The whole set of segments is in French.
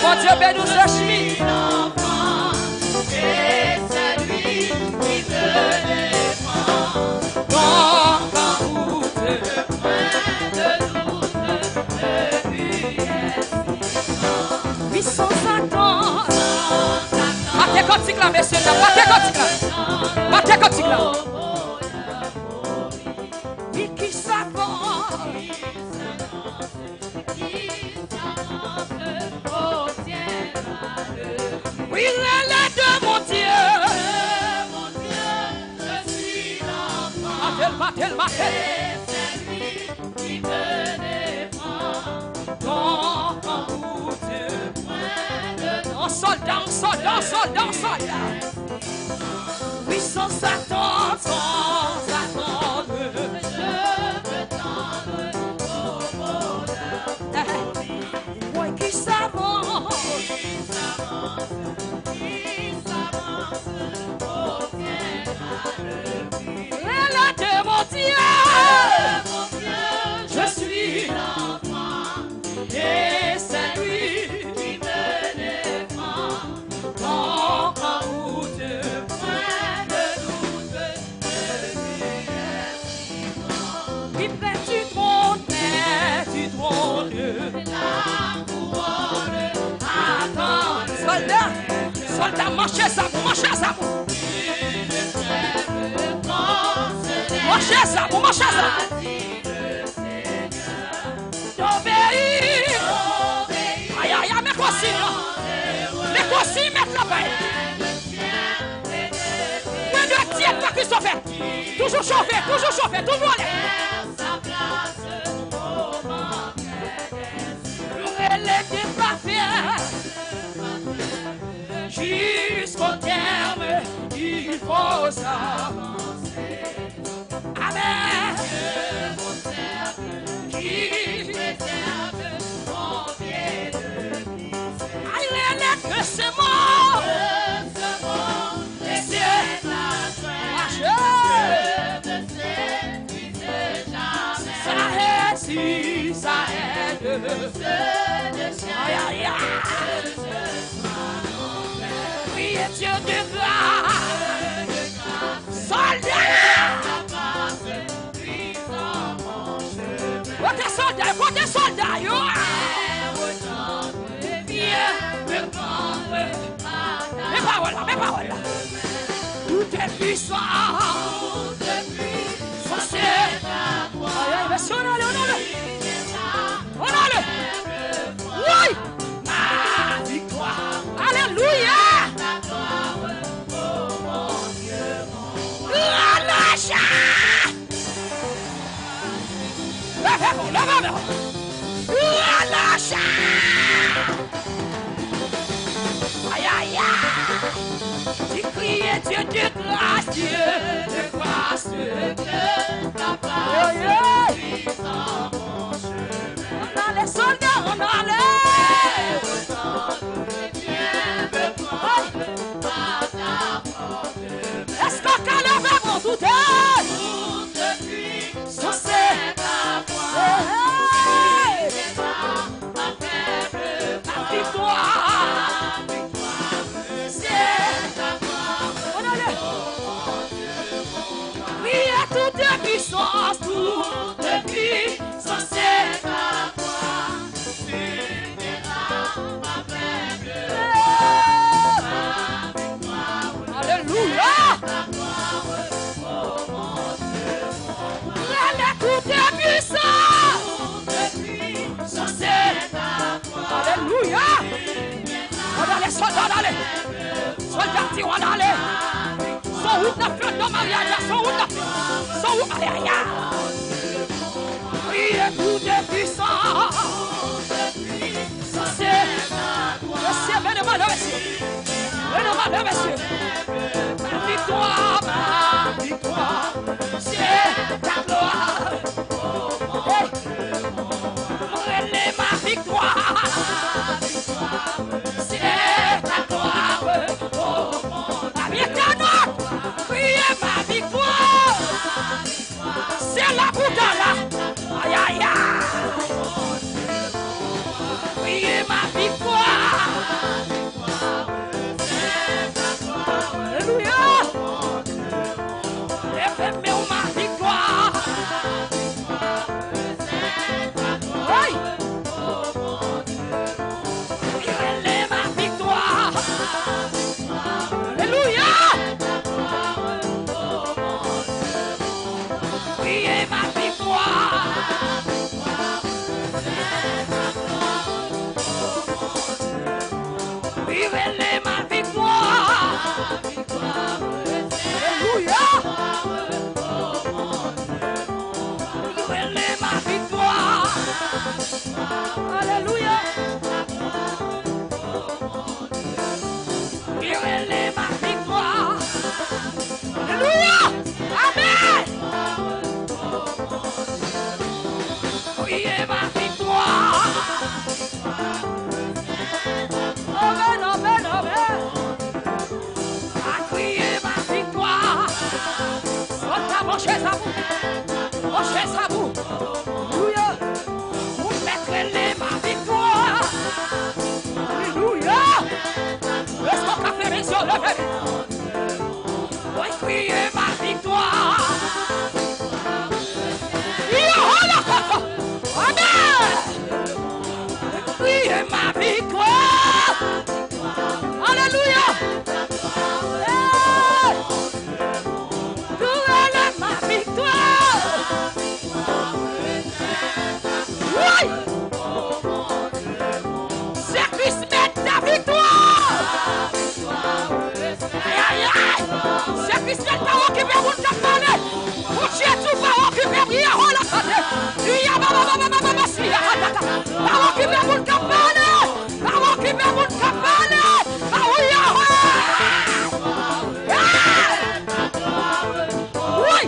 mon Dieu, ben nous cherchons. Et c'est lui qui me défend. Non, pas doute. Point de doute, le but est suffisant. Oui, sans Satan. Sans Satan, Battez cantique là, messieurs, battez cantique là. Battez cantique là. Oui, qui s'avance. Oui, l'élève de mon Dieu. je suis l'enfant. Battez, battez. Et c'est lui qui me défend. Non, pas doute. Point de doute, En soldat, en soldat, en soldat, en soldat. Oui, sans Satan, sans attendre. je veux tendre au bonheur. Oui, qui s'avance. Qui s'avance au ciel à le but. L'élève de mon Dieu. Mon Dieu, Je suis l'enfant. et c'est lui. Qui me défend. Non, pas doute. Point de doute, le but est suffisant. Oui, près du trône, près du trône. La couronne Attends, soldat, soldat, marchez ça, marchez ça. Marchez ça, marchez ça. D'obéir. Aïe, aïe, mais quoi si, non? Mais quoi si, mettre la paix? Mais de Dieu, pas Christophe. Toujours chauffé, toujours allé. Relève des parfaits. Jusqu'au terme, il faut s'avancer. Amen. Qui préserve mon pied de glisser. aïe, relève que c'est mort. Ce monde Les est cieux la soin. marchent. Je ne s'épuise jamais. Ça aide, si ça aide. Je ne Aïe, cherche aïe, aïe. que je sois en paix. Priez Dieu de grâce. Soldat. Côté soldat, yo. Viens me prendre. Mes paroles. Tout est puissant. Ça c'est. Aïe, aïe, mais on a le. Oui. Ma victoire. Alléluia. La lâche. Lève-moi. La lâche. Aïe, aïe, aïe. Tu criais Dieu de grâce, Dieu de grâce. Ta face puisse en mon chemin. On a les soldats, on a les. Viens me prendre par ta porte. Est-ce qu'on peut lever mon doute? Toute pluie, Ça c'est. c'est ta voix. Hey, hey. C'est ma faible La foi. victoire. C'est. Ta gloire, On a les. Oui, à toute puissance, toute puissance, c'est ta voix. Tu verras ma faible Alléluia. ta gloire. Oh mon Dieu, Elle est toute puissance. toute pluie, Ça c'est. ta voix. Alléluia. On a les soldats, on a les. Soldats, on a les. Son route n'a plus de mariage, son route n'a plus. Son route, allez, aïe. Oui, et tout est puissant. Ça c'est. Monsieur, venez, madame, monsieur. Venez, madame, monsieur. Ma victoire, c'est ta gloire. Hey. Elle est ma victoire. C'est ta gloire. Oh, la victoire. Oui, ma victoire. C'est chaise à vous. Mon chaise à vous. Alléluia. Vous mettrez ma victoire. Alléluia. Est-ce qu'on a fait les yeux levés? Oui, crier ma victoire. Amen. Crier ma victoire. Alléluia. Crier ma victoire. Oui. C'est Christ met ta victoire. Aïe, aïe, aïe. C'est Christ met ta qui vient vous campaner. Vous tuez tout parole qui vient briller. Oh la santé. Il y a parole qui vient vous campaner. Parole qui vient vous campaner. Oui.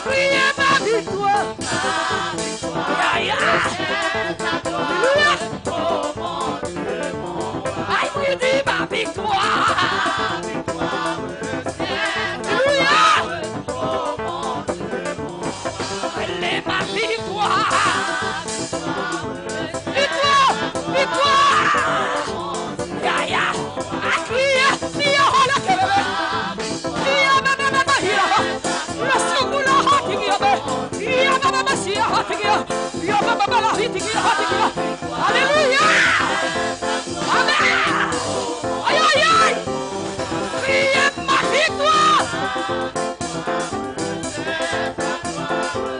Priez ma victoire. Aïe, aïe. Aïe, oui, dis ma victoire. Alléluia. Elle est ma victoire. Victoire. Victoire. Aïe, aïe. Crier. Crier. Oh la kebebe. Crier. Mama. Hira. La sugula hatigia be. Hira mama sia hatigia. Hira mama la hatigia. Alléluia. Amen. Aïe, aïe, aïe. Crier ma victoire.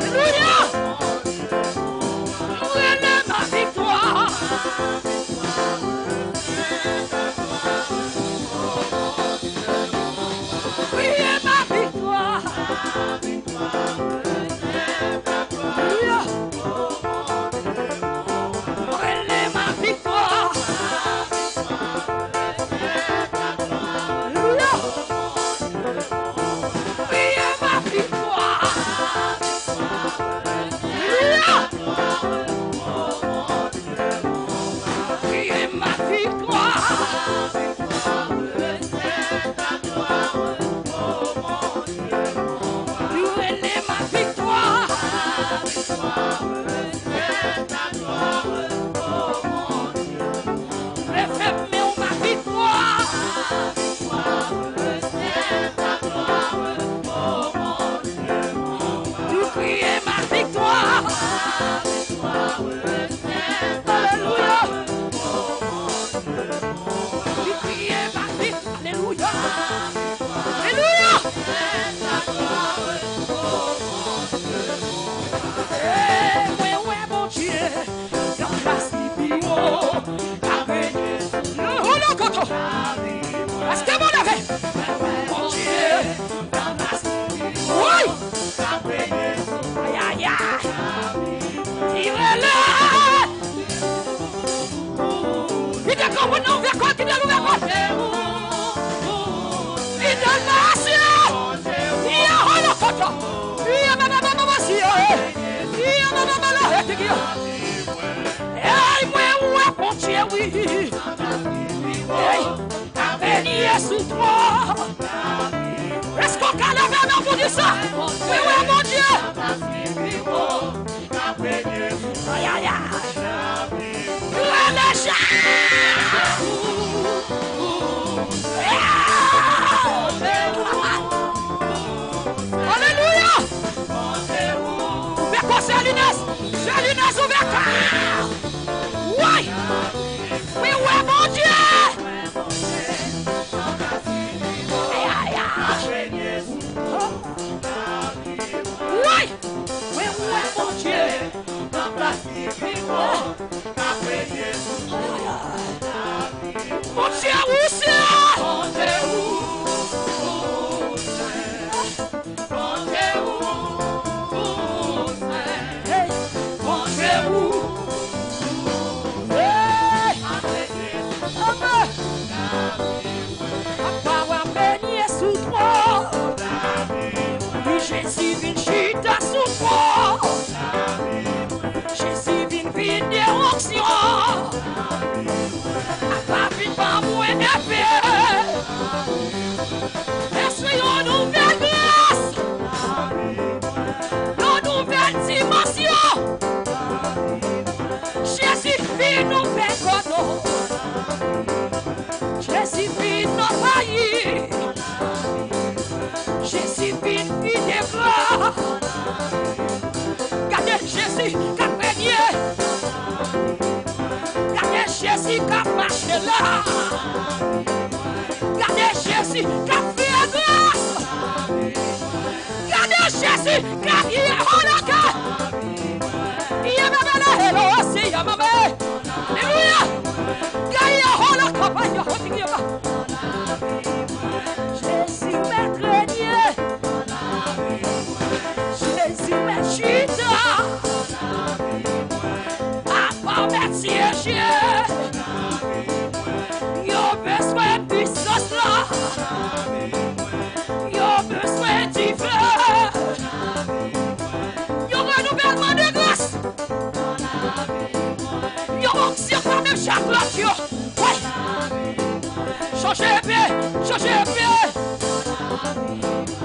Alléluia. Elle est ma victoire. Crier ma victoire. Alléluia. Elle est ma victoire. Alléluia. Crier ma victoire. Alléluia. Crier ma victoire. Elle est ma victoire. Référez ma victoire. Tu crier ma victoire. Alléluia. Tu crier ma victoire. Alléluia. Alléluia. Ouais, mon Dieu. Dans la Sibio. Le coco. Est-ce que vous l'avez? Mon Dieu. Oui. Aïe, aïe, aïe. Il est là. Il est comme un ouvert quoi, il est l'ouvert quoi. Il est là, il y a un coco. Il y a maman, il y a maman, hey, ouais, mon Dieu, oui. Hey, béni sous toi. Est-ce qu'on peut lever main pour dire ça? Oui, mon Dieu. Aïe, aïe, aïe. Alléluia. Mais quoi, c'est Linus ouverte. Oui. Oui, mon Dieu. Aïe, aïe, aïe. Oui. Oui, mon Dieu. Mon Dieu, où c'est? Jésus vient chita sous toi. Jésus vient vide onction. La vie pas moins épée. qui a marché là. Regardez Jésus qui a fait grâce. Regardez Jésus qui a fait honoré. Il y a ma belle hello aussi, il y a ma belle. Alléluia. Gaïa hola campagne hotigia. Jésus maître régnier. Jésus maître chita. Papa maître siège. Yo besoin de puissance là. Yo besoin d'y faire. Yo renouvellement de grâce. Yo onction par même chaque lot. Ouais. Changez bien, changez bien.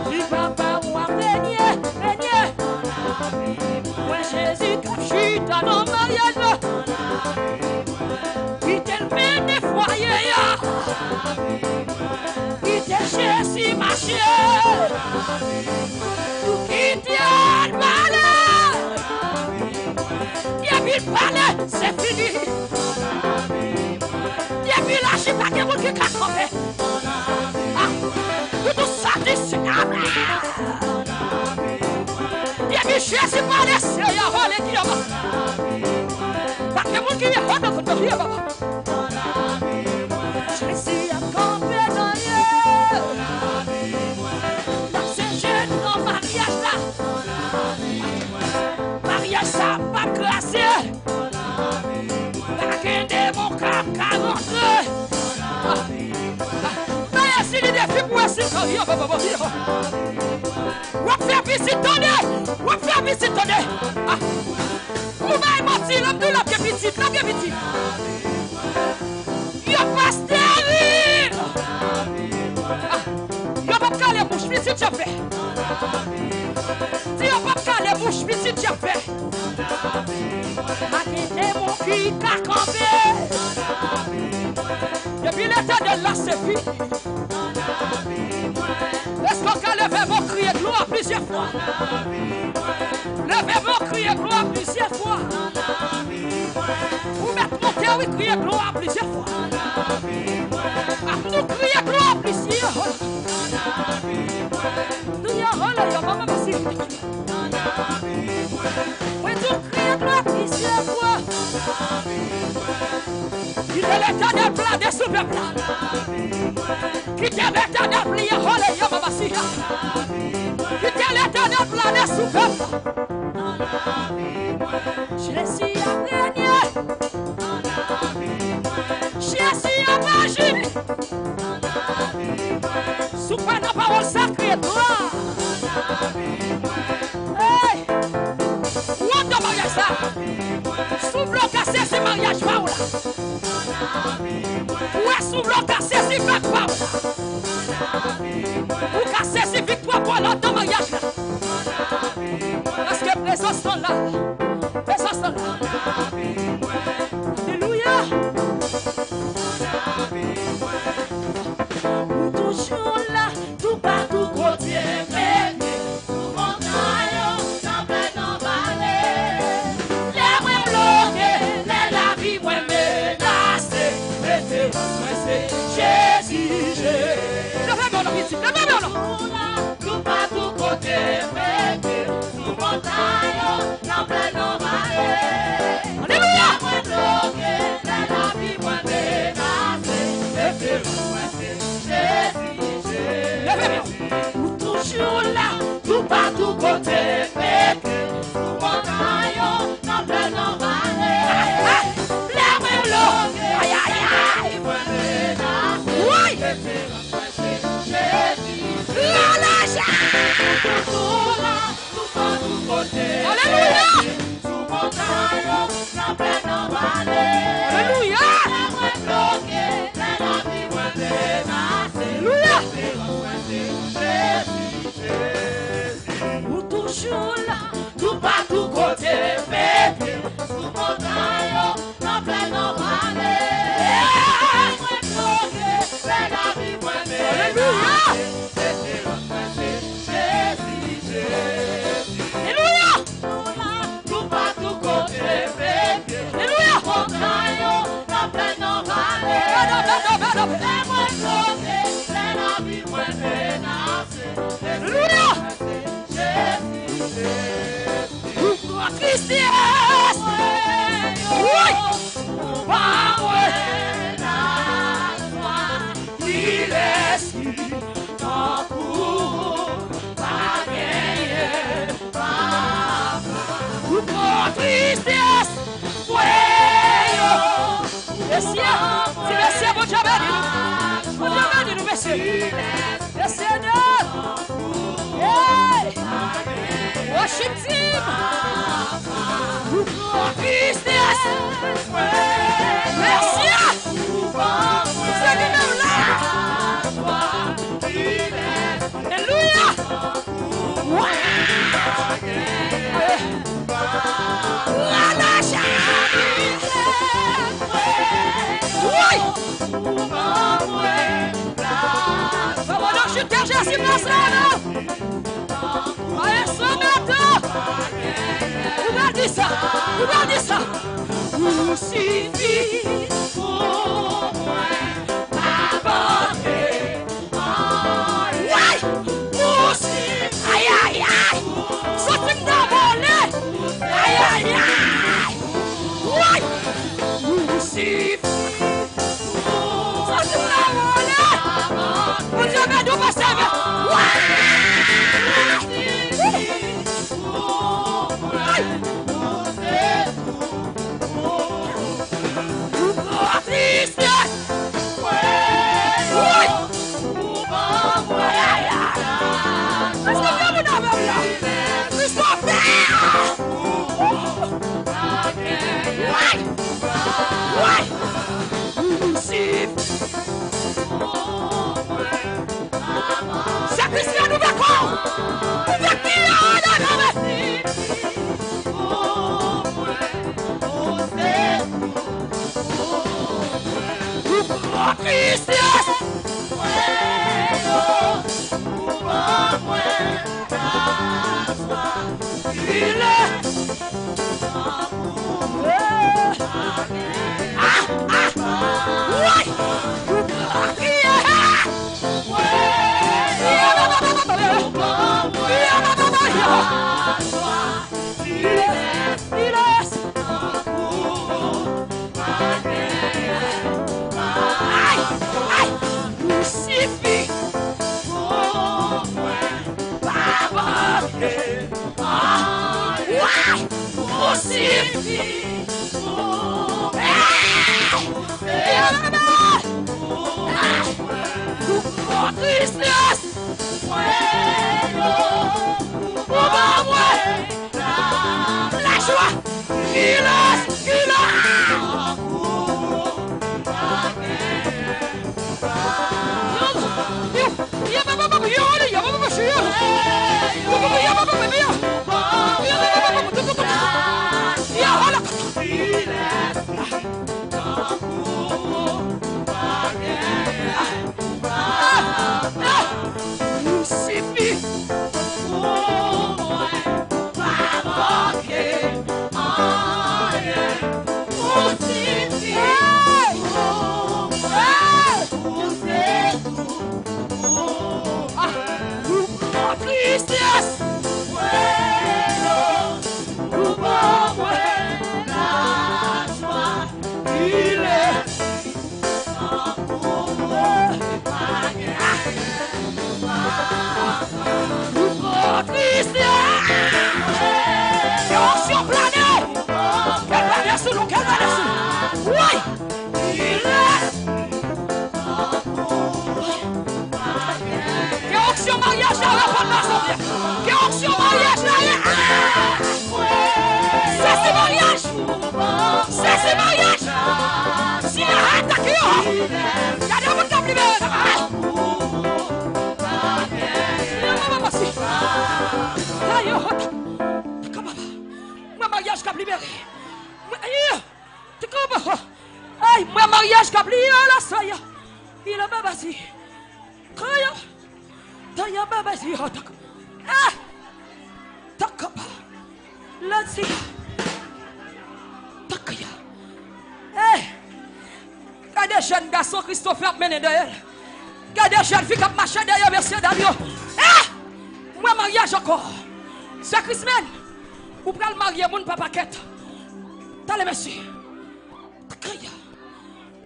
Si papa ou a régné, régné. Ouais, Jésus caché dans nos mariages. Il t'a le des foyers. Il t'a Jésus marché. Tout qui t'a le malheur. Il a vu le palais, c'est fini. Il a vu la chip à qui vous qui a trompé. Tout ça, c'est il a vu Jésus palais, c'est un rôle et qui a pas que vous qui a honte contre lui. Jésus a campé dans Dieu. Là, c'est jeune dans le mariage là. Mariage ça pas classé. Pas qu'un démon qui rentré. Mais si les défis pour essayer de rien, on va faire visite tonner. On va faire visite tonner. Vous m'avez menti, l'homme de la petite, la petite. Yo pas stérile. Yo pas calé bouche, visite tu fait. Si yo pas calé bouche, visite tu fait. Maquette mon qui a campé. Depuis l'état de la c'est fini. Est-ce qu'on a levé vos crier gloire plusieurs fois? Levez vos crier gloire plusieurs fois. Vous mettez mon cœur et crier gloire plusieurs fois. Nous crier gloire plusieurs fois. Nous y a maman merci. Oui, nous crier gloire plusieurs fois. Il est l'éternel plat des super plats. Qui est l'éternel plat, holy, ya maman si. Qui est l'éternel plat des super plats. Jésus a régné. Jésus a marché. Sous la parole sacrée, gloire. Hey! Où est ton mariage ça? Sous le cassé, c'est mariage Paola. Où est sous le cassé, c'est bac Paola. Où cassé, c'est victoire pour l'autre mariage là. Parce que présence sont là. Présence sont là. Alléluia. Nous toujours là, tout partout côté. Toujours là, tout partout côté pété, tout montagne, dans plein en vallée. L'air l'eau, aïe aïe aïe. Oui. Toujours là, tout partout côté. Alléluia. Tout montagne, dans plein en vallée. Alléluia. Nous toujours là, tout partout côté pété, sous montagne, dans plein en vallée. Alléluia. Alléluia. Tout partout côté pété, alléluia. Montagne, dans plein en vallée. Messieurs, bon Dieu, bénis-nous. Bon Dieu, bénis-nous, messieurs. Le Seigneur. Hey! Worship team. Business. Merci. C'est nous là. Alléluia. Regardez ça. Vous suffit pour moi. Aïe, aïe, aïe. Sortez de la volée. Aïe, aïe, aïe. Ouais. Vous suffit. Sortez de la volée. Vous avez dû passer.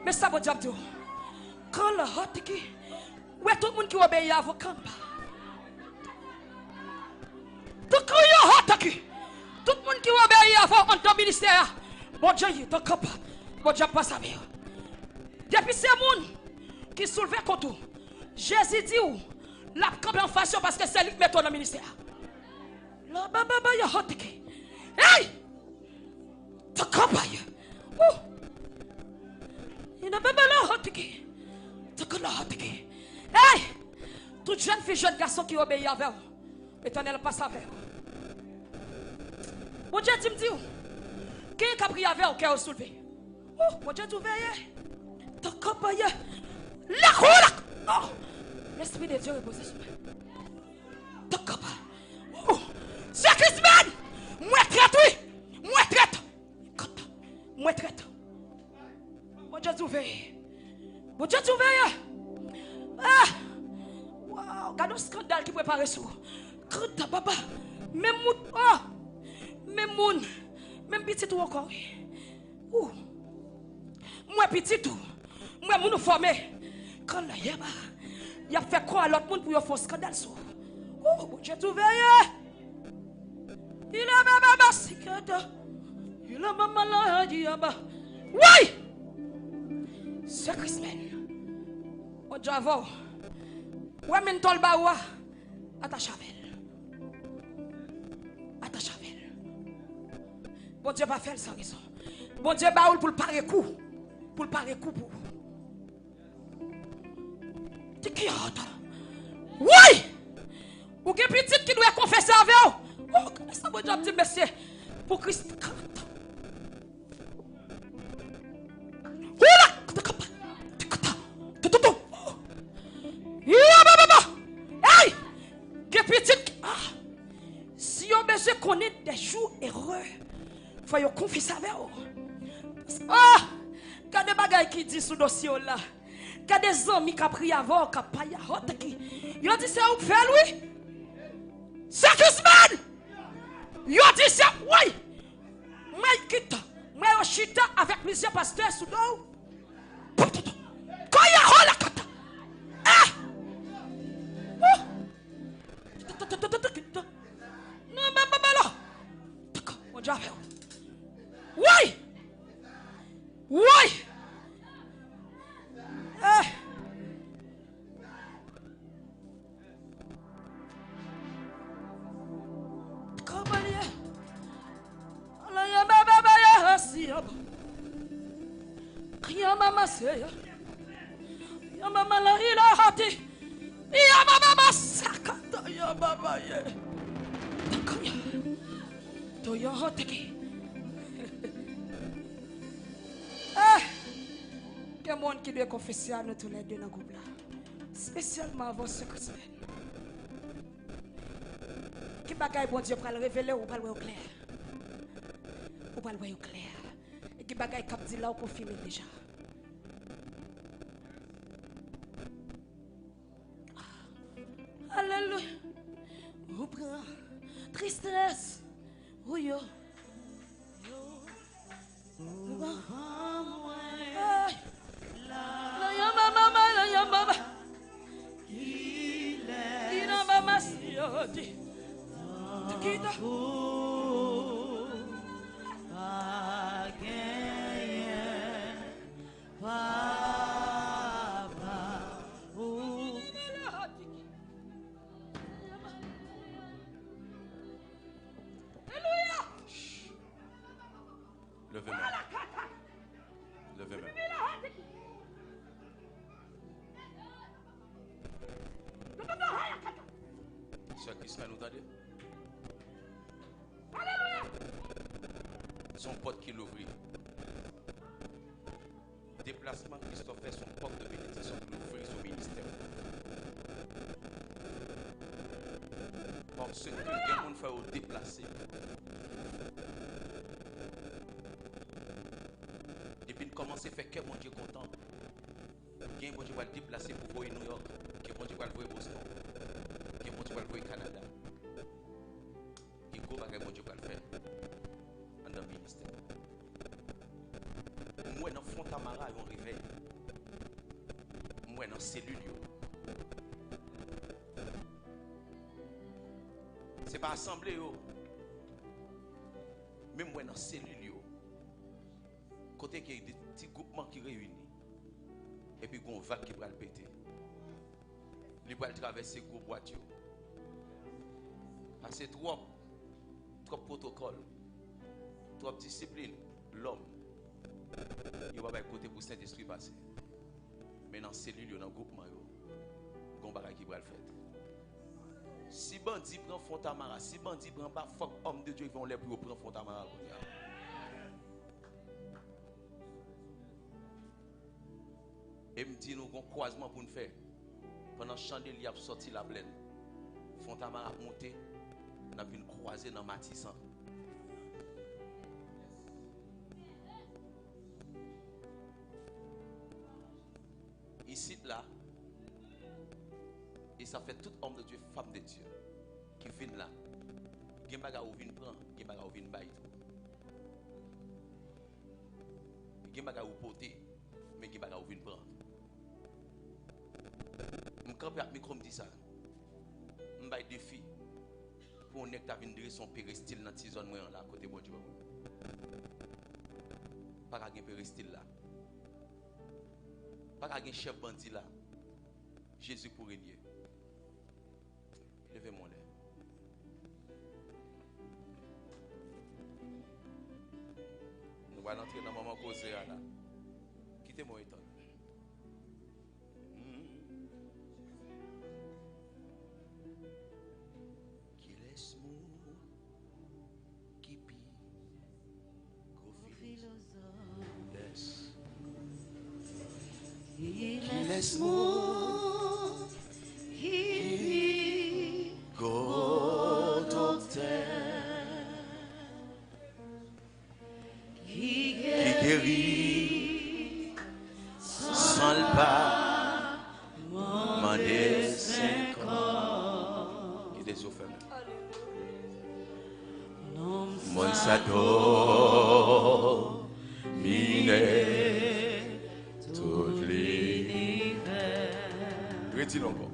Mais ça va dire quand le hot qui ouais tout le monde qui obéit à vos camps. Tout le monde qui obéit à vos en ton ministère. Bon Dieu, ton camp. Bon Dieu passe avec. Depuis ces gens qui soulevent contre Jésus dit où la camp en fashion parce que c'est lui qui met dans le ministère. La baba ya hotiki. Hey! Ta campagne. Il n'a pas la hotiki. Ta la hotiki. Hey! Toute jeune fille, jeune garçon qui obéit avec vous. Éternel passe avec vous. Mon Dieu, tu me dis où? Qui a pris avec vous qui a soulevé? Oh, mon Dieu, tu veilles. Ta campagne. La cour. Oh! L'Esprit de Dieu repose sur moi. Ta campagne. Oh! C'est Christmas! Moi traite, oui! Moi traite! Moi traite! Mon Dieu, tu veilles. Mon Dieu, tu veilles. Ah! Wow! Regarde le scandale qui prépare sur. Quand papa, même moun, oh! Même moun, même petit tout encore. Ouh! Moi petit tout. Moi moun formé. Quand la yaba, il a fait quoi à l'autre monde pour y faire scandale sur. Oh! Mon Dieu, tu veilles. Il a maman sikata. Il a maman la diaba. Oui! C'est Christmas. Au Java. Ouais, men tol bawa. Attachavel. Attachavel. Bon Dieu va faire sans raison. Bon Dieu va pour le parer coup. Pour le parer coup pour. Tu qui entend? Oui! Ou quel petit qui doit confesser avec vous? Oh, ça bon Dieu petit monsieur. Pour Christ. Hey! Que petit. Si on besoin connaître des jours heureux, il faut confesser avec vous. Ah! Quand des bagailles qui disent sous dossier là, quand des amis qui ont pris avant, qui ont payé à haute qui, ils ont dit c'est où faire lui? C'est Christmas! Ils ont dit c'est oui! Moi quitte, moi je chita avec plusieurs pasteurs sous dos. Quand il y a la kata. Ah! Non, mais là. On dit avec vous. Oui! Oui! Comment il est? Allah ya baba ya hasiya. Ya mama seya. Ya mama la ilahati. Ya mama sakata ya baba ye. Takaya. To ya hoteki. Que monde qui doit confesser à nous tous les deux dans le groupe là. Spécialement avant ce Christmas. Qui bagaille bon Dieu pour le révéler ou pas le voir au clair. Ou pas le voir au clair. Et qui bagaille cap dit là ou confirmer déjà. Alléluia. Ou prend tristesse. Oui yo. La yama mama, la yama mama. Il a mama sioti. Kita. Levez-moi. Levez-moi. C'est Christ nous t'a dit. Son porte qui l'ouvrit. Déplacement Christophe fait son porte de bénédiction pour l'ouvrir son ministère. Parce que quelqu'un monde fait au déplacer. Et puis commencer à faire que mon Dieu content. Qui bon Dieu va le déplacer pour voir New York. Qui bon Dieu va le voir Boston. Qui bon Dieu va le voir Canada. Qui go bagay bon Dieu va le faire. Dans le ministère. Moi dans Fontamara on réveille. Moi dans cellule. C'est pas assemblée yo. Même moi dans cellule yo. Côté qu'il y a des petits groupements qui réunissent. Et puis il y a une vague qui va le péter. Il va traverser gros boîte. Parce que trop protocole, trop discipline, l'homme. Il va pas côté pour Saint-Esprit passer. Mais dans la cellule, dans le groupement, il y a un bagage qui va le faire. Si bandit prend Fontamara, si bandit prend pas fuck homme de Dieu, ils vont les pour prendre Fontamara. Et me dit nous avons un croisement pour nous faire. Pendant que chandelier a sorti la plaine, Fontamara a monté, on a vu une croisée dans Matissan. Ici, là, et ça fait tout homme de Dieu, femme de Dieu, qui viennent là. Il y a des gens qui viennent prendre, il y a des gens qui viennent bailler. Il y a des gens qui viennent porter, mais il y a des gens qui viennent prendre. Je campe avec micro, me dit ça. Je vais défi pour un nègre qui vient son péristyle dans cette zone là, côté bon Dieu. Pas qu'un péristyle là. Pas qu'un chef bandit là. Jésus pour régner. Levez mon lait. Nous allons entrer dans le moment causé là. Quittez-moi étonné. Laisse-moi qui go docteur qui guérit sans le pas mon dessein Qui des eaux fermées. mon sado miné Retire encore.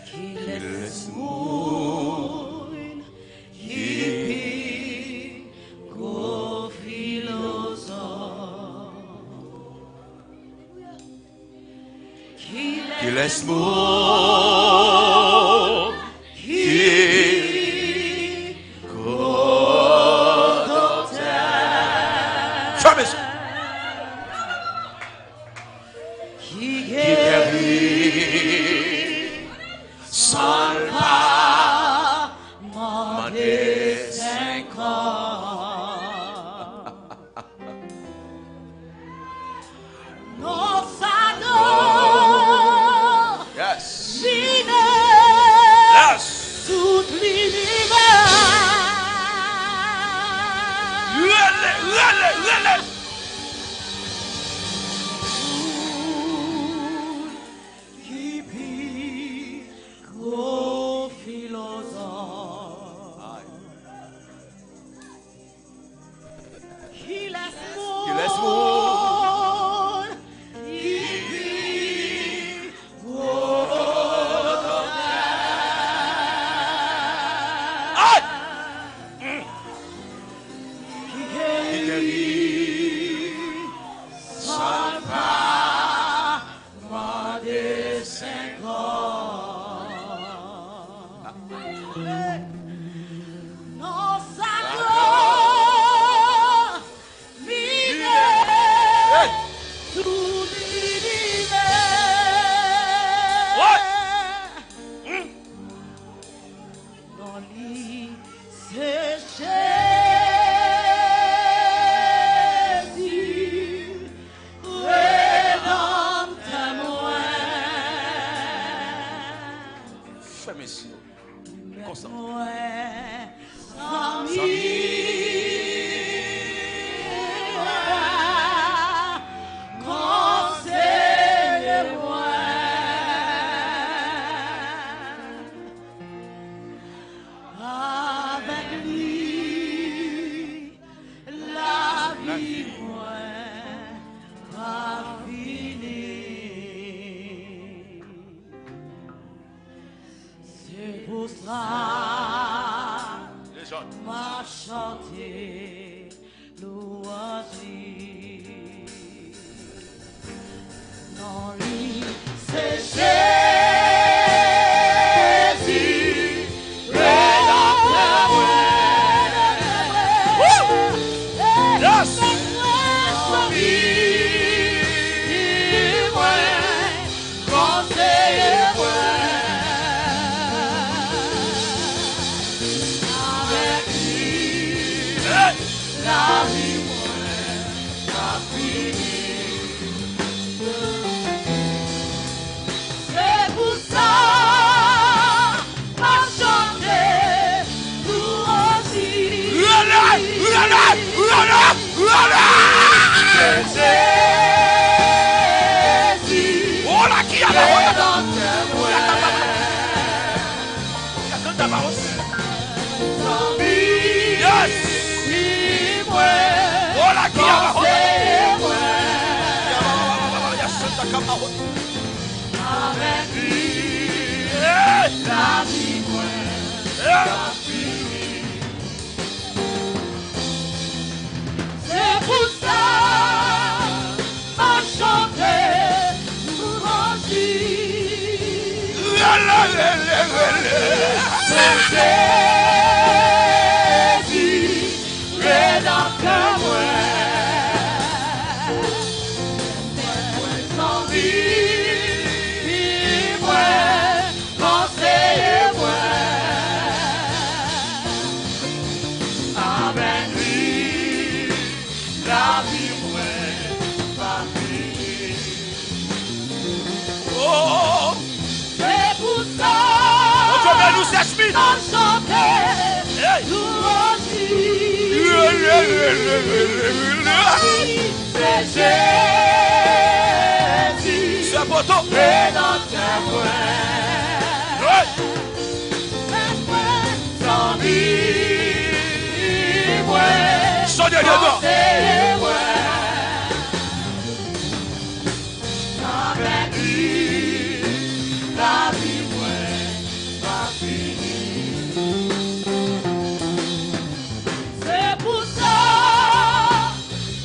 Qui laisse mourir, qui go philosophe, qui laisse mourir, qui go docteur. Jamais. Sans pas mon dessein non fado Yes. yes. Tout l'univers m'a chanté louange. Yes. Oh la qui C'est pour ça, ma chanter, louange. Jésus, rédempteur, sans vie, conseiller, avec lui, la vie, pas finie. Oh, C'est pour ça, nous cherche ma chanter, louange. C'est Jésus, c'est poteau. rédempteur, sans vie, Sonnez les doigts. conseiller, avec lui, la vie, pas finie. C'est pour ça,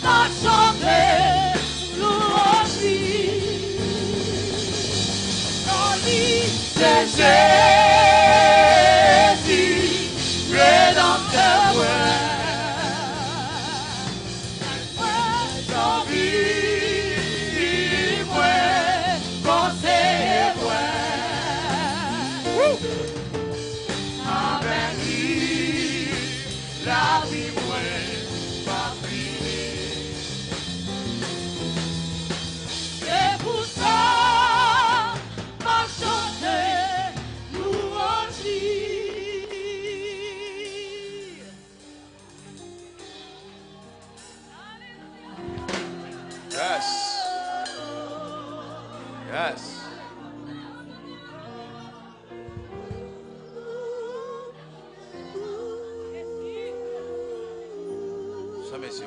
ma chanter, louange. En lui, c'est Jésus, rédempteur, sans vie, conseiller, avec lui, la vie, pas finie. C'est pour ça, ma chanter, louange. Yes. Yes. Ça, messieurs.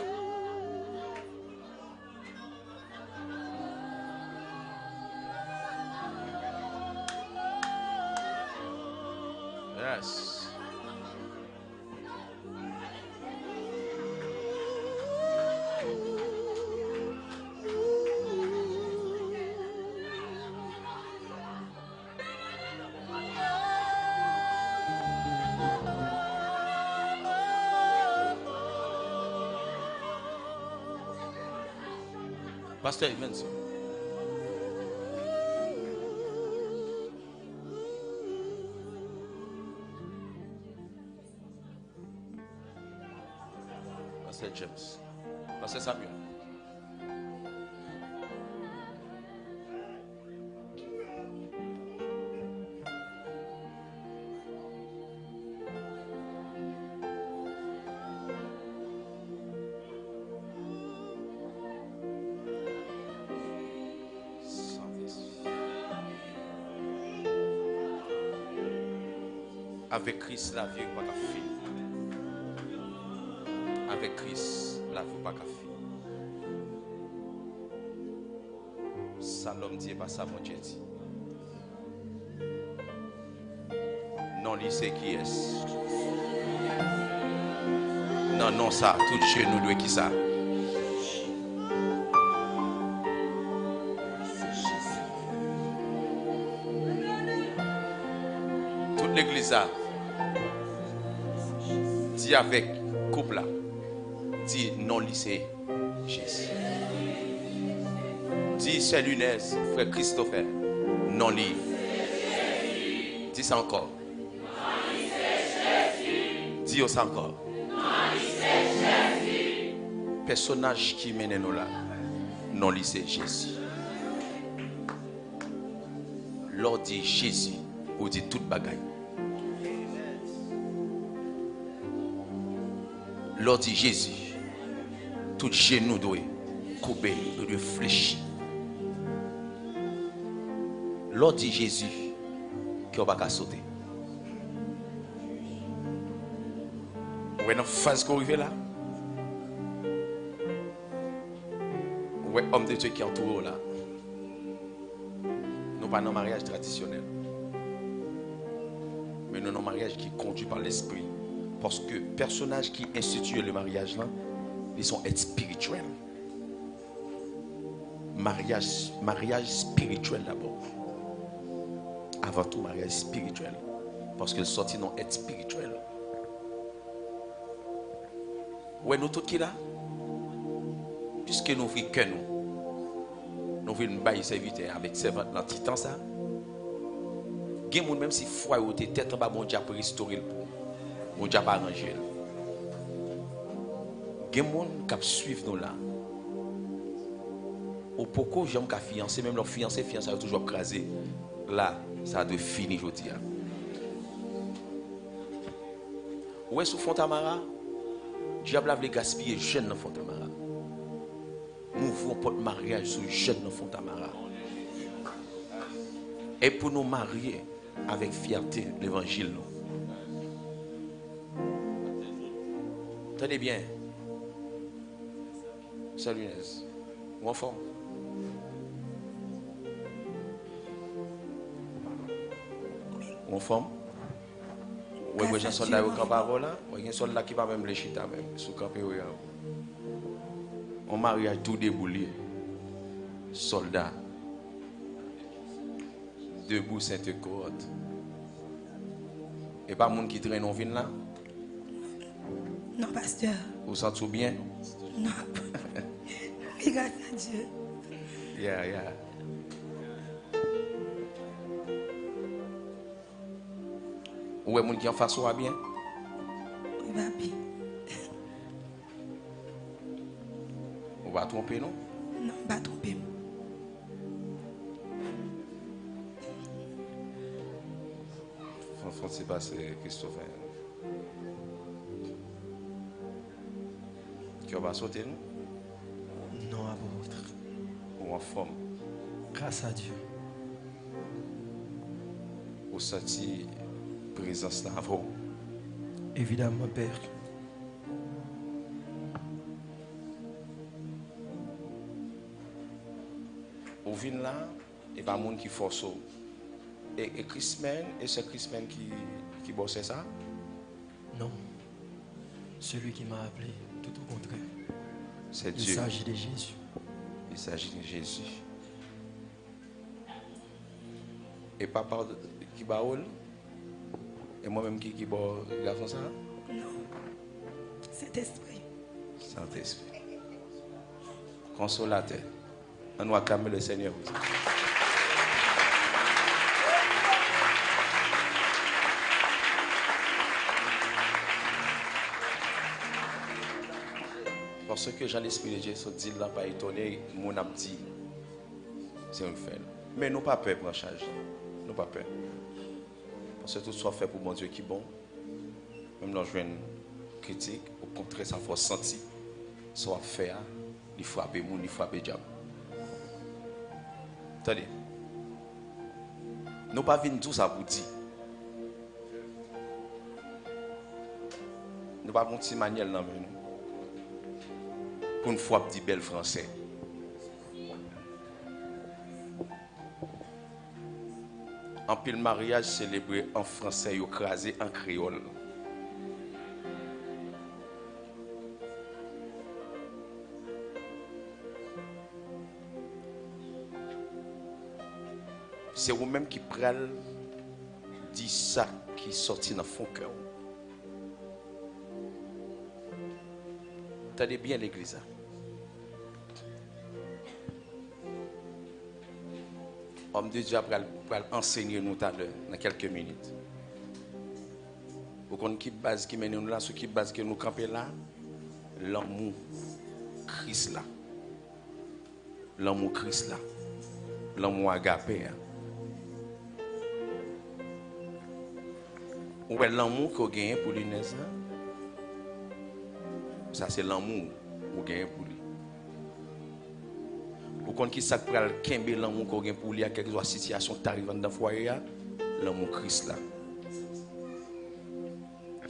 Yes. Pasteur Evans. Pasteur James. Pasteur Samuel. Avec Christ, la vie n'est pas qu'à finir. Avec Christ, la vie n'est pas qu'à finir. Ça, l'homme dit, pas ça, mon Dieu dit. Non, lui, c'est qui est. Non, non, ça, tout chez nous, lui, qui ça. Toute l'église a dit avec couple là, dit non, lui, c'est Jésus. Dis chez Lunez, frère Christopher, non lui. Dis ça encore. Dis ça encore. Personnage qui mène nous là, non lui c'est Jésus. L'on dit Jésus, ou dit toute bagaille. L'on dit Jésus, tout genou doit couper, doit fléchir. L'on dit Jésus, qui va pas sauter. Ouais, dans phase qu'on arrive là. Ouais, homme de Dieu qui entoure là. Nous pas dans mariage traditionnel. Mais nous dans mariage qui est conduit par l'esprit. Parce que les personnages qui instituent le mariage là, ils sont spirituels. Mariage spirituel d'abord. Avant tout, mariage spirituel. Parce que le sorti non est spirituel. Ouais, nous tous qui là? Puisque nous vivons que nous voulons bailler serviteur avec servante dans le temps ça. Même si foi ou tête en bas, mon Dieu pour restaurer le pour. Mon Dieu pas arranger. Il y a des gens qui suivent nous là. Au pourquoi j'aime qu'à fiancer, même leur fiancé a toujours crasé. Là, ça doit finir aujourd'hui. Où est-ce que Fontamara? Diable a voulu gaspiller jeune dans Fontamara. Mouvons pour le mariage sur jeune dans Fontamara. Et pour nous marier avec fierté l'évangile. Tenez bien. Salut Inès. Ou en forme? Ou en forme? Oui, j'ai un soldat au camp là. Oui, un soldat qui va même les chita même. Sous camp on mariage tout déboulé. Soldat. Debout Sainte-Côte. Et pas monde qui traîne en ville là? Non, pasteur. Vous sentez bien? Non. Grâce à Dieu. Yeah. Où est le monde qui en face soit bien? Oui, papi. On va tromper, non? Non, pas tromper. Franchement, c'est pas Christophe. Qui va sauter, nous? Non, à votre. Ou en forme? Grâce à Dieu. Ou senti présence là avant? Évidemment, Père. Ou vient là, et pas monde qui force. Et Christman, et c'est Christman qui bossait ça? Non. Celui qui m'a appelé, tout au contraire. C'est Il Dieu. s'agit de Jésus. Il s'agit de Jésus. Et papa qui baoule? Et moi-même qui boit le garçon ça? Non. Saint-Esprit. Saint-Esprit. Consolateur. On doit acclamer le Seigneur. Parce que j'ai l'esprit de Dieu, ce dit là, pas étonné, mon âme dit, c'est une fait. Mais nous pas peur pour un charge. Nous pas peur. Parce que tout soit fait pour mon Dieu qui est bon. Même dans une critique, au contraire, ça faut sentir. Soit faire, il frappe moun, il frappe diable. Attendez. Nous pas venir tout ça pour dire. Nous pas mon petit Manuel dans nous. Pour une fois dit bel français. En pile mariage célébré en français, écrasé en créole. C'est vous-même qui pral dit ça qui sortit dans fond cœur. Tenez bien l'église. Homme de Dieu va enseigner nous tout à l'heure, dans quelques minutes. Vous connaissez qui base qui mène nous là, ce qui base que nous camper là, l'amour Christ là. L'amour Christ là. L'amour agapé. Ou est l'amour qu'on gagne pour l'Inès. Ça c'est l'amour qu'on gagne pour lui. Vous connaissez qui ça pour le l'amour qu'on gagne pour lui à quelque situation qui arrive dans le foyer, l'amour Christ là.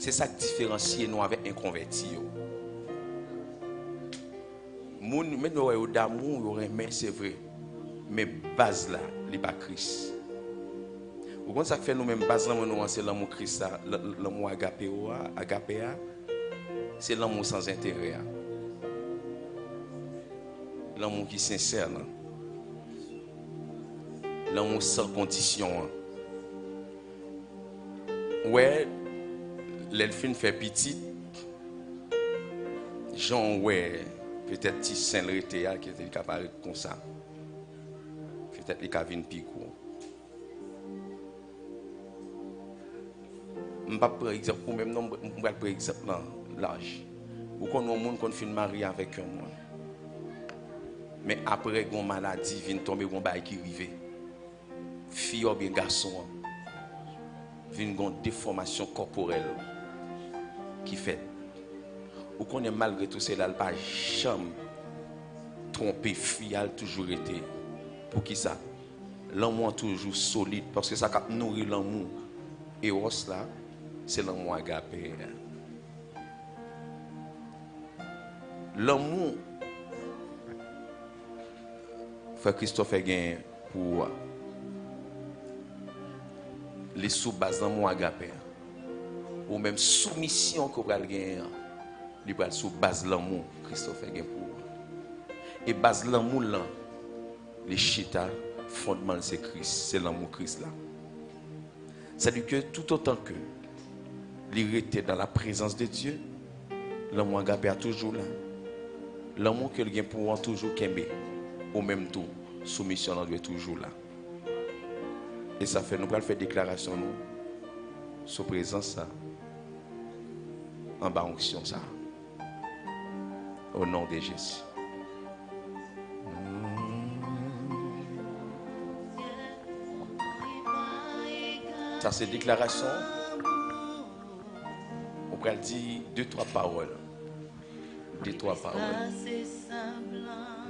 C'est ça qui différencie nous avec un converti. Moun men yo d'amour, yo mais c'est vrai. Mais base là, il pas Christ. Vous comprenez ça que fait nous même base là nous c'est l'amour Christ, l'amour agapé, c'est l'amour sans intérêt. L'amour qui est sincère. L'amour sans condition. Ouais, l'elfine fait petit. Jean ouais, peut-être petit Saint-Rété qui était capable comme ça. Peut-être les cavines picou. Je prends exemple pour même non, je prends exemple l'âge. Ou qu'on a un monde qu'on fait marier avec un monde. Mais après une maladie vient tomber un bail qui arrive. Fille ou bien garçon vient une déformation corporelle qui fait. Ou qu'on est malgré tout cela pas jamais trompé fille a toujours été. Pour qui ça? L'amour toujours solide parce que ça cap nourrir l'amour. Et là, c'est l'amour agapé. L'amour Frère Christophe gain pour les sous-bases d'amour agapé. Ou même soumission qu'on va gagner. Il va sous base l'amour Christophe gain pour. Et base l'amour là, les chita fondement c'est Christ, c'est l'amour Christ là. C'est-à-dire que tout autant que l'irrité dans la présence de Dieu, l'amour agapé est toujours là. L'amour que le pour toujours kembe. Au même temps, soumission est toujours là. Et ça fait nous allons faire déclaration nous sur présence ça. En bas onction ça. Au nom de Jésus. Ça c'est déclaration. On peut dire 2-3 paroles. 2-3 paroles.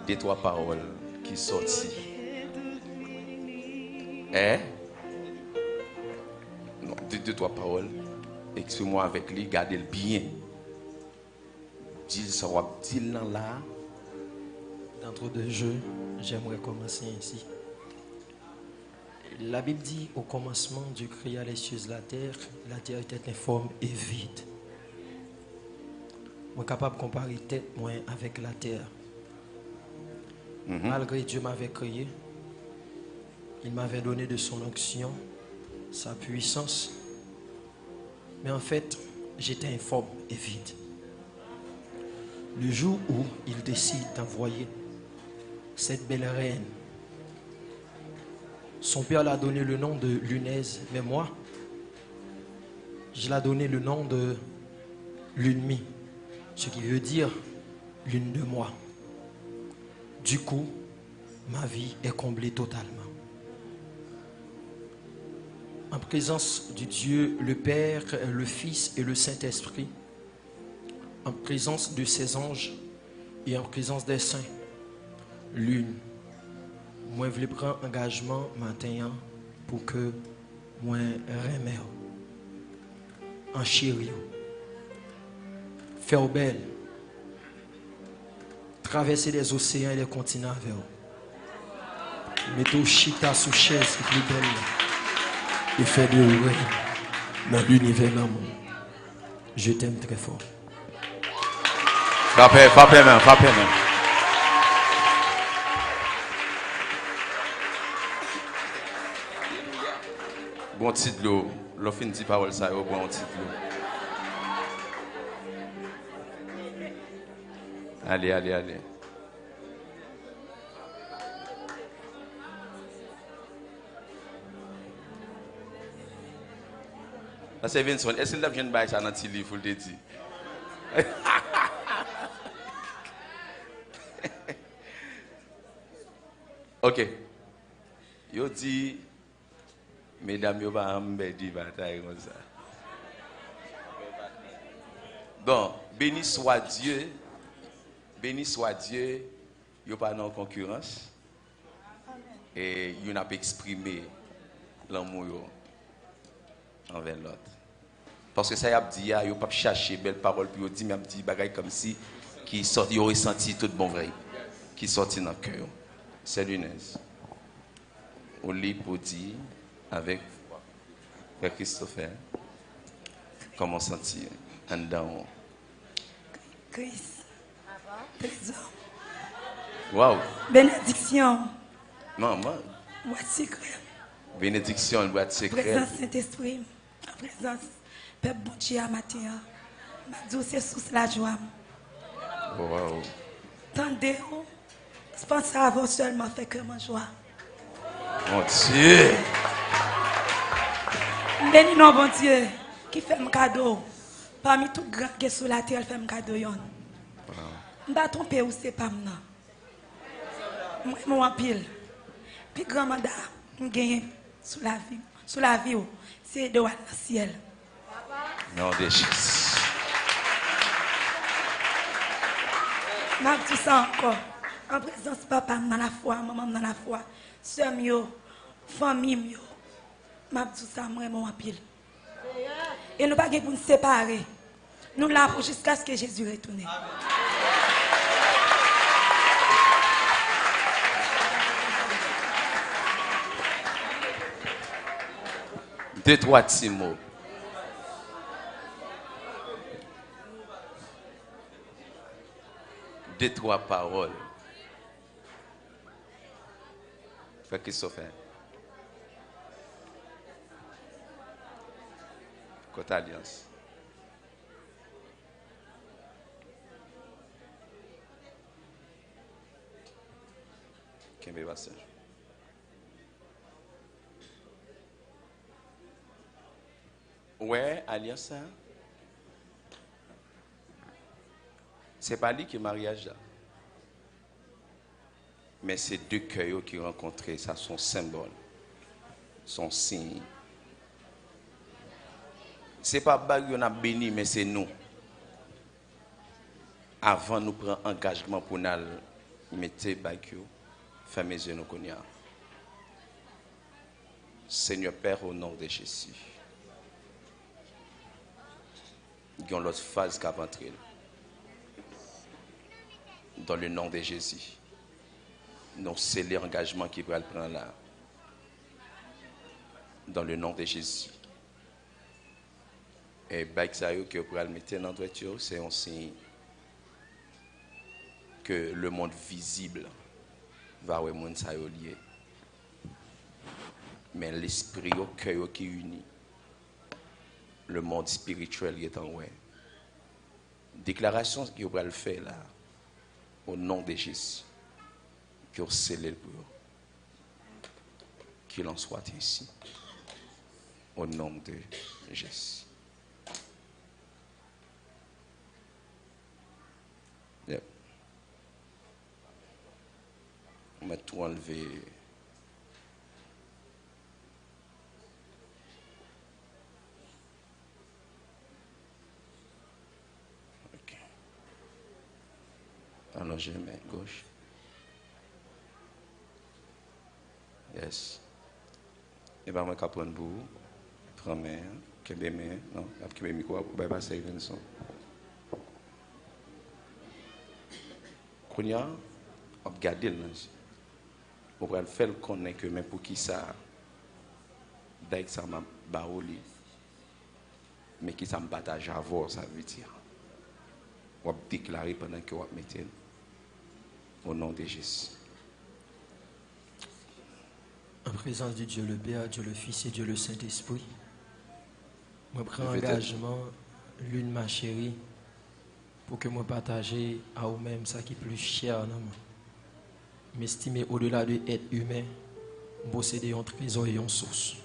2-3 paroles qui sortent. Hein? Non, 2-3 paroles. Exprime-moi avec lui, gardez-le bien. Dis ça va dire là. D'entre deux jeux, j'aimerais commencer ainsi. La Bible dit au commencement, Dieu créa les cieux et la terre était informe et vide. Je suis capable de comparer tête moi avec la terre. Malgré Dieu m'avait créé, il m'avait donné de son onction, sa puissance. Mais en fait, j'étais informe et vide. Le jour où il décide d'envoyer cette belle reine, son père l'a donné le nom de Lunaise, mais moi, je l'ai donné le nom de Lunemi, ce qui veut dire lune de moi. Du coup, ma vie est comblée totalement. En présence du Dieu, le Père, le Fils et le Saint-Esprit, en présence de ses anges et en présence des saints, l'une. Moi, je voulais prendre engagement matin pour que moi remercie en chéri, faire belle, traverser les océans et les continents vers vous. Mettez chita sous chaise plus belle et faire de vrai dans l'univers d'amour. Je t'aime très fort. Papa, même. Bon titre, l'on fin de parole, ça, bon titre. Allez. Là, c'est Vincent. Est-ce que la vient de bailler ça dans le livre, il dit? Ok. Yo dit, mesdames, yo va embêter bataille comme ça. Bon, béni soit Dieu. Béni soit Dieu. Yo pas dans concurrence. Et yo n'a pas exprimé l'amour envers l'autre. Parce que ça y a dit, il n'y a pas cherché belle parole, puis il dit, mais il dit bagaille comme si qui sort, il aurait senti tout bon vrai, qui sortit dans le cœur. C'est lunaise. Au lit pour dire avec Frère Christopher, comment sentir en dedans. Christ. Présent. Waouh! Bénédiction. Maman, Boîte secret. bénédiction, boîte secrète. Présence Saint-Esprit. Présence. Peuple bon Dieu à matin. Ma douce c'est sous la joie. Waouh! Tendez, je pense à vous seulement fait que mon joie. Mon Dieu! Béni non bon Dieu qui fait un cadeau. Parmi tout grand qui est sur la terre, il fait un cadeau. Je ne vais pas tromper ou c'est pas moi. Moi, je suis en pile. Puis grand mandat, je gagne sous la vie, c'est de le ciel. Non, de Jésus. Je dis tout ça encore. En présence de papa, dans la foi, maman dans la foi, soeur, famille, je dis tout ça, moi, en pile. Et nous ne pouvons pas nous séparer. Nous l'avons jusqu'à ce que Jésus retourne. Deux, trois petits mots. Deux, trois paroles. Frère Christopher. Côte Alliance. Kembe Bassin. Ouais, Alliance. C'est pas lui qui est mariage là. Mais c'est deux cœurs qui rencontrent, ça son symbole, son signe. C'est pas bague qu'on a béni, mais c'est nous. Avant nous prendre engagement pour nous mettre bague, faire mes yeux nous connaître. Seigneur Père, au nom de Jésus. Il y a l'autre phase qui a rentré. Dans le nom de Jésus. Nous scellons l'engagement qui va le prendre là. Dans le nom de Jésus. Et Baïksayo que pour le mettre dans la droiture, c'est un signe que le monde visible va voir le monde lié. Mais l'esprit au cœur qui unit. Le monde spirituel est en ouais. Déclaration que vous allez faire là, au nom de Jésus, que vous scellez pour eux. Qu'il en soit ainsi. Au nom de Jésus. Yep. On va tout enlever. Alors je mets gauche. Yes. Et bien, moi, je vais prendre vous. Prends main. Kébé main. Non, je vais micro. Je vais passer une son. Quand on a regardé le nez, on va le faire connaître que même pour qui ça, d'ailleurs ça m'a baouli, mais qui ça me partage à voir, ça veut dire. On va déclarer pendant que on va mettre au nom de Jésus. En présence de Dieu le Père, Dieu le Fils et Dieu le Saint-Esprit, je prends engagement, l'une ma chérie, pour que moi partage à vous-même ça qui est plus cher dans moi. M'estimer au-delà de être humain, posséder un trésor et une source.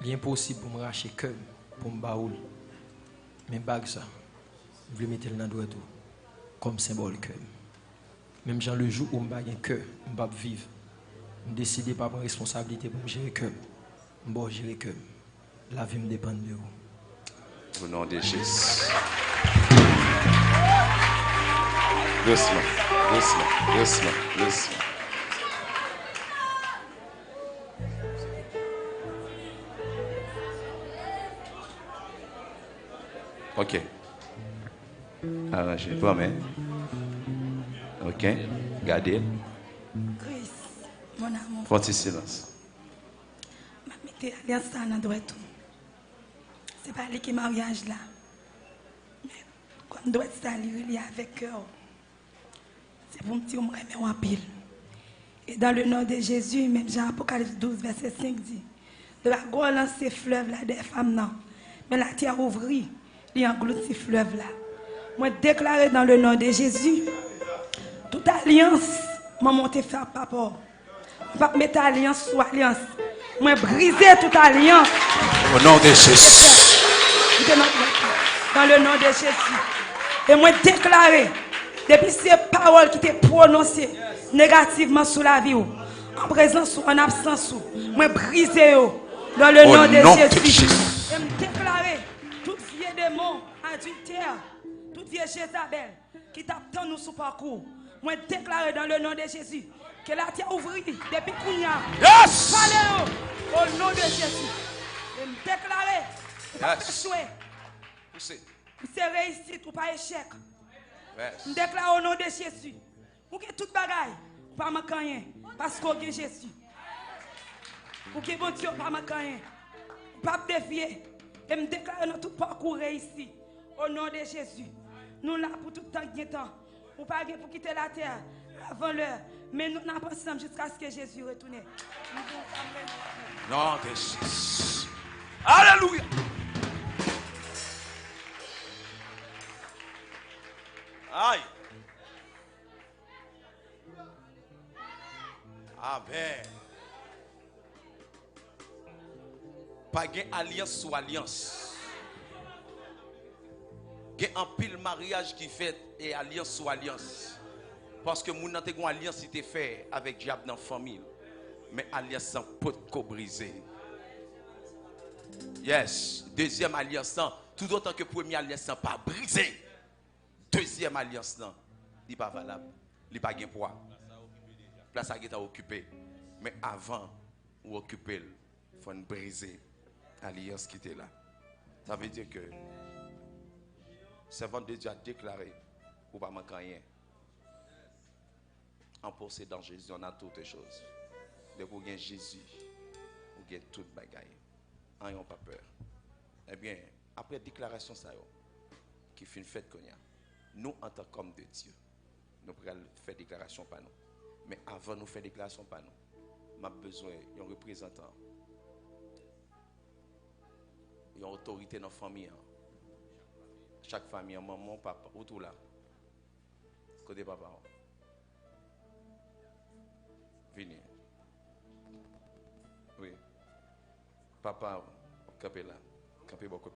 Il est impossible pour me racheter cœur, pour me baoul. Mais bague ça, je vais mettre le dans le comme symbole cœur. Même dans le jour où je n'ai un cœur, je ne vais pas vivre. Je décide de pas prendre responsabilité pour me gérer cœur. Je vais gérer cœur. La vie me dépend de vous. Au nom de Jésus. Doucement, doucement, doucement, doucement. Ok. Arrangez. Promets. Ok. Gardez. Chris, mon amour, Faites silence. je vais mettre alliance dans droit tout. C'est pas lui qui mariage là. Mais comme doit ça lié avec cœur. C'est pour me dire moi mais en pile. Et dans le nom de Jésus, même Jean Apocalypse 12 verset 5 dit, de la go lancer fleuve là des femmes non. Mais la terre ouvrit, il engloutit fleuve là. Moi déclarer dans le nom de Jésus, toute alliance, moi monter faire papa. Je vais mettre alliance sur alliance. Moi briser toute alliance. Au nom de Jésus. Dans le nom de Jésus. Et moi déclarer, depuis ces paroles qui étaient prononcées négativement sur la vie, en présence ou en absence, moi briser dans le nom de Jésus. Et me déclarer, tout vieux démon, adultère, tout vieux Jézabel qui t'attend nous sous parcours. Moi déclarer dans le nom de Jésus que la terre ouvrit depuis Kounia. Yes! Parlez au nom de Jésus. Et me déclarer, pas échouer. Poussez. C'est réussite ou pas échec. Yes. Je déclare au nom de Jésus. Pour que toute bagaille, pas manquer rien. Parce qu'on a Jésus. Pour que bon Dieu pas manquer rien. Pas défier. Et me déclare dans tout parcours réussi. Au nom de Jésus. Nous là pour tout temps qui est temps. Ou pas pour quitter la terre avant l'heure. Mais nous n'avons pas ensemble jusqu'à ce que Jésus retourne. Non de Jésus. Alléluia. Aïe. Amen. Pas de alliance sous alliance. Il y a un pile mariage qui fait et alliance sous alliance. Parce que mon avez une alliance qui était fait avec diable dans la famille. Mais alliance sans pot de brisé. Yes. Deuxième alliance, tout autant que première alliance pas brisé. Deuxième alliance, il n'est pas valable. Il n'est pas de poids. Place à être occupé. Mais avant ou occuper, il faut briser l'alliance qui était là. Ça veut dire que servant de Dieu a déclaré ou pas manquer rien. En possédant Jésus, on a toutes les choses. Dès que vous avez Jésus, vous avez toute bagaille. N'ayons pas peur. Eh bien, après déclaration, ça qui fait une fête qu'on a. Nous, en tant qu'hommes de Dieu, nous pouvons faire déclaration par nous. Mais avant de faire déclaration par nous, nous avons besoin d'un représentant. Une autorité dans la famille. Chaque famille, maman, papa, ou tout là. Côté papa. Venez. Oui. Papa, campé là. Campé beaucoup.